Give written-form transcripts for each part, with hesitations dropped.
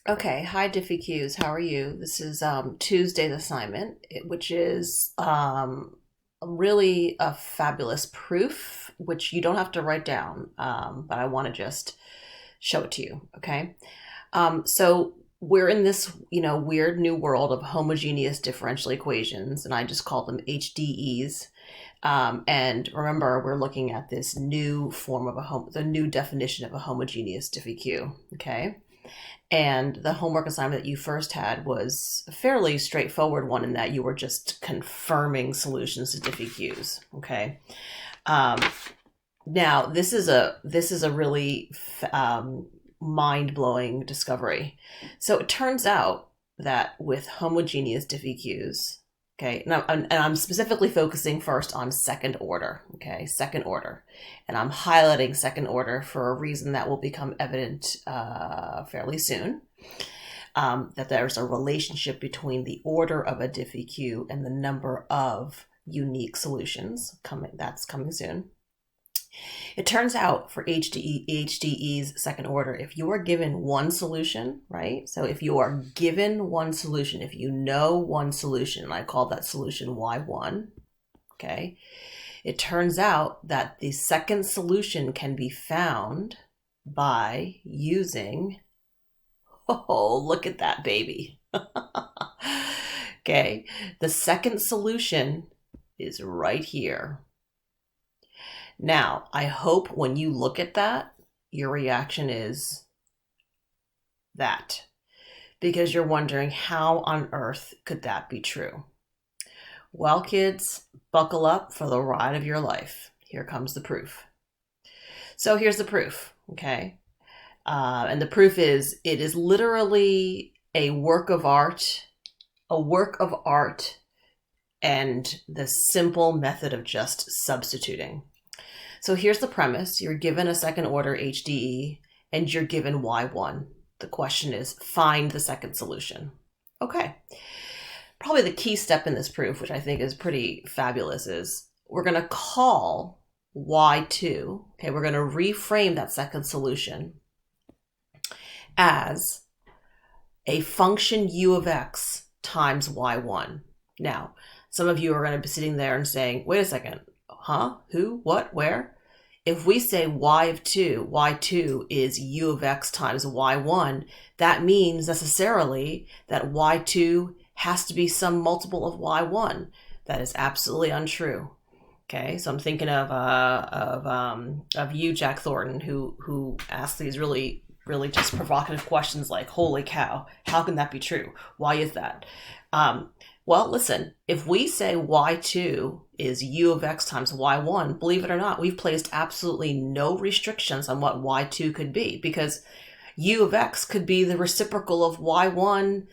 Okay, hi DiffyQs, how are you? This is Tuesday's assignment, which is really a fabulous proof, which you don't have to write down, but I want to just show it to you, okay? So we're in this, weird new world of homogeneous differential equations, and I just call them HDEs. And remember, we're looking at this new form of the new definition of a homogeneous DiffyQ, okay? And the homework assignment that you first had was a fairly straightforward one in that you were just confirming solutions to DiffyQs. Okay. Um, Now this is a really mind blowing discovery. So it turns out that with homogeneous DiffyQs, okay, and I'm specifically focusing first on second order, okay, second order, and I'm highlighting second order for a reason that will become evident fairly soon. That there's a relationship between the order of a DiffyQ and the number of unique solutions coming soon. It turns out for HDE's second order, if you are given one solution, right? So if you are given one solution, if you know one solution, and I call that solution Y1, okay? It turns out that the second solution can be found by using, oh, look at that baby. Okay, the second solution is right here. Now, I hope when you look at that, your reaction is that, because you're wondering how on earth could that be true? Well, kids, buckle up for the ride of your life. Here comes the proof. So here's the proof, okay? And the proof is it is literally a work of art, and the simple method of just substituting. So here's the premise. You're given a second order HDE and you're given Y1. The question is find the second solution. Okay. Probably the key step in this proof, which I think is pretty fabulous, is we're going to call Y2. Okay, we're going to reframe that second solution as a function U of X times Y1. Now, some of you are going to be sitting there and saying, wait a second, huh? Who? What? Where? If we say y of 2, y2 is u of x times y1, that means necessarily that y2 has to be some multiple of y1. That is absolutely untrue. Okay, so I'm thinking of you, Jack Thornton, who asks these really just provocative questions like, "Holy cow, how can that be true? Why is that?" Well, listen, if we say y2 is u of x times y1, believe it or not, we've placed absolutely no restrictions on what y2 could be, because u of x could be the reciprocal of y1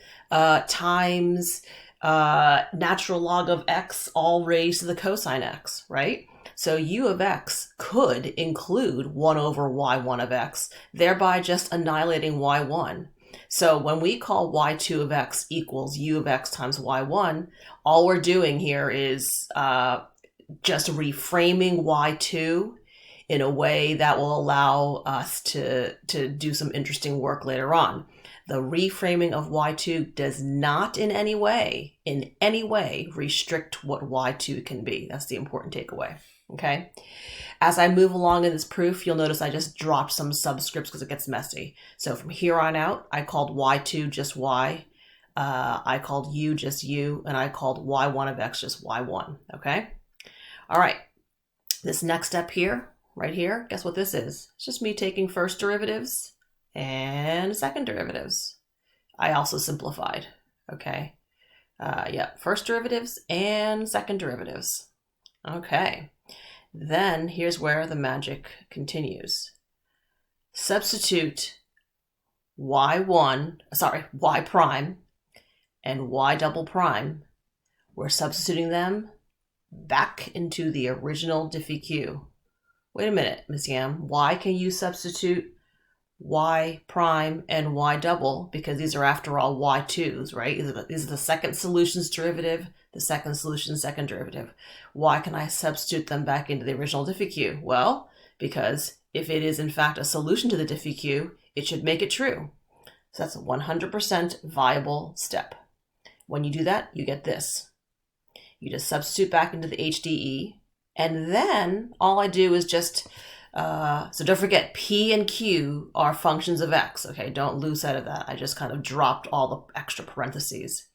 times natural log of x all raised to the cosine x, right? So u of x could include 1 over y1 of x, thereby just annihilating y1. So when we call y2 of x equals u of x times y1, all we're doing here is just reframing y2 in a way that will allow us to do some interesting work later on. The reframing of y2 does not in any way restrict what y2 can be. That's the important takeaway, okay? As I move along in this proof, you'll notice I just dropped some subscripts because it gets messy. So from here on out, I called y2 just y, I called u just u, and I called y1 of x just y1, okay? All right, this next step here, right here, guess what this is? It's just me taking first derivatives and second derivatives. I also simplified, okay? Yeah, first derivatives and second derivatives. Okay. Then here's where the magic continues. Substitute y prime and y double prime. We're substituting them back into the original DiffyQ. Wait a minute, Ms. Yam. Why can you substitute y prime and y double? Because these are, after all, y2s, right? These are the second solution's derivative, the second solution's second derivative. Why can I substitute them back into the original DiffyQ? Well, because if it is in fact a solution to the DiffyQ, it should make it true. So that's a 100% viable step. When you do that, you get this. You just substitute back into the HDE, and then all I do is just, so don't forget, P and Q are functions of X, okay? Don't lose sight of that. I just kind of dropped all the extra parentheses.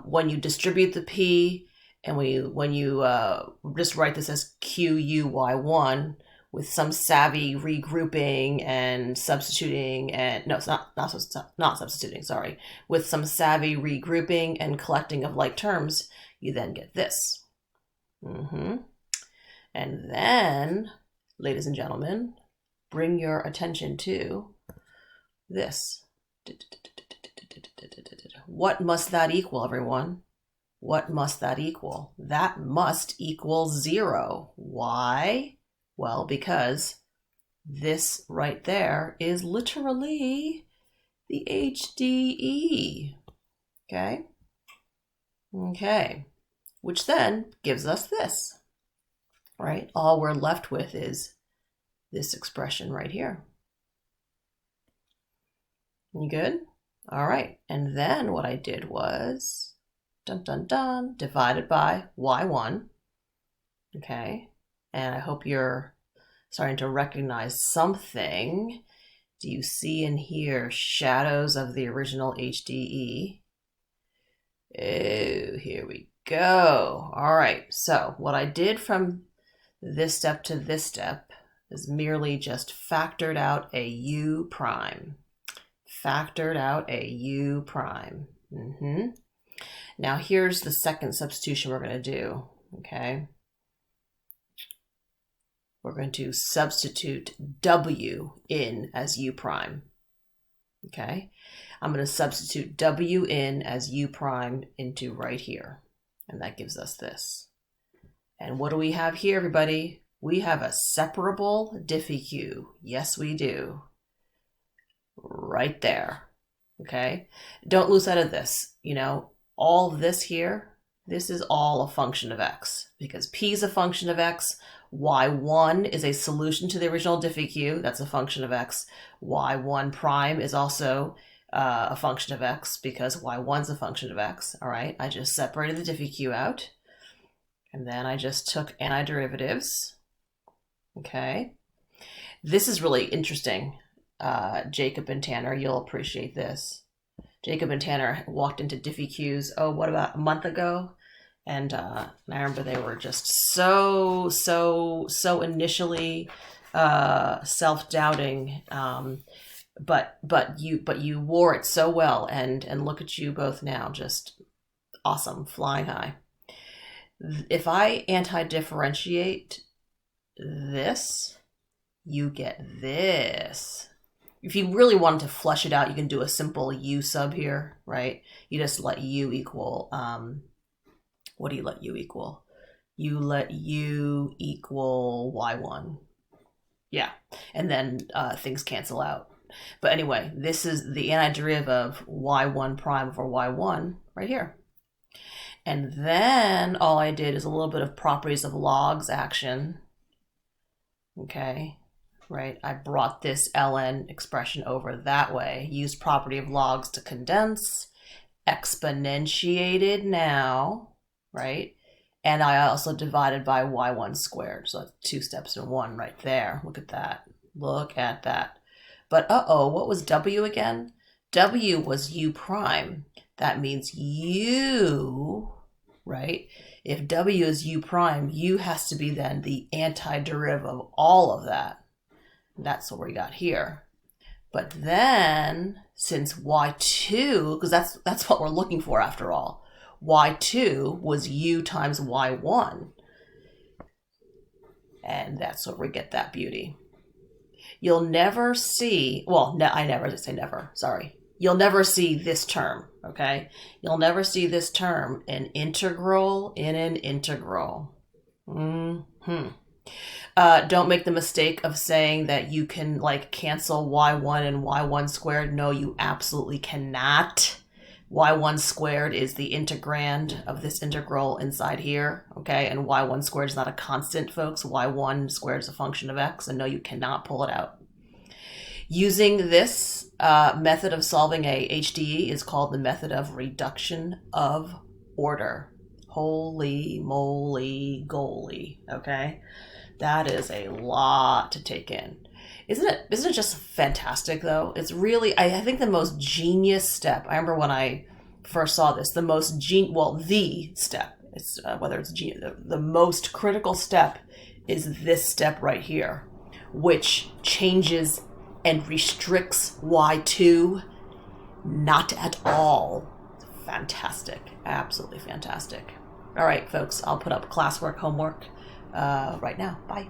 When you distribute the P, and when you just write this as QUY1 with some savvy regrouping and substituting, and no, it's not substituting, sorry, with some savvy regrouping and collecting of like terms, you then get this. And then, ladies and gentlemen, bring your attention to this. What must that equal, everyone? What must that equal? That must equal 0. Why? Well, because this right there is literally the HDE. Okay? Okay. Which then gives us this, right? All we're left with is this expression right here. You good? All right. And then what I did was, divided by y1. Okay. And I hope you're starting to recognize something. Do you see in here shadows of the original HDE? Oh, here we go. All right. So what I did from this step to this step is merely just factored out a u prime. Factored out a u prime. Now here's the second substitution we're going to do, okay? We're going to substitute w in as u prime, okay? I'm going to substitute w in as u prime into right here, and that gives us this. And what do we have here, everybody? We have a separable Diffie-Q. Yes, we do. Right there, okay? Don't lose sight of this, you know, all of this here, this is all a function of X, because P is a function of X, Y1 is a solution to the original Diffie-Q, that's a function of X, Y1 prime is also a function of X, because Y1's a function of X, all right? I just separated the Diffie-Q out, and then I just took antiderivatives, okay? This is really interesting. Jacob and Tanner, you'll appreciate this. Jacob and Tanner walked into Diffie-Q's, what about a month ago? And I remember they were just so initially self-doubting, but you wore it so well, and look at you both now, just awesome, flying high. If I anti-differentiate this, you get this. If you really wanted to flesh it out, you can do a simple u sub here, right? You just let u equal, what do you let u equal? You let u equal y1. Yeah, and then things cancel out. But anyway, this is the antiderivative of y1 prime over y1 right here. And then all I did is a little bit of properties of logs action, okay? Right, I brought this ln expression over that way, used property of logs to condense, exponentiated now, right? And I also divided by y1 squared. So that's 2 steps in 1 right there. Look at that. Look at that. But what was w again? W was u prime. That means u, right? If w is u prime, u has to be then the antiderivative of all of that. That's what we got here. But then, since y2, because that's what we're looking for after all, y2 was u times y1. And that's where we get that beauty. You'll never see, I never say never, sorry. You'll never see this term, okay? You'll never see this term, an integral in an integral. Don't make the mistake of saying that you can like cancel y1 and y1 squared. No, you absolutely cannot. y1 squared is the integrand of this integral inside here, okay? And y1 squared is not a constant, folks. y1 squared is a function of x, and no, you cannot pull it out. Using this method of solving a HDE is called the method of reduction of order. Holy moly goly, okay? That is a lot to take in. Isn't it just fantastic though? It's really, I think the most genius step. I remember when I first saw this, the step. It's whether it's the most critical step is this step right here, which changes and restricts Y2. Not at all. Fantastic. Absolutely fantastic. All right, folks, I'll put up classwork, homework right now. Bye.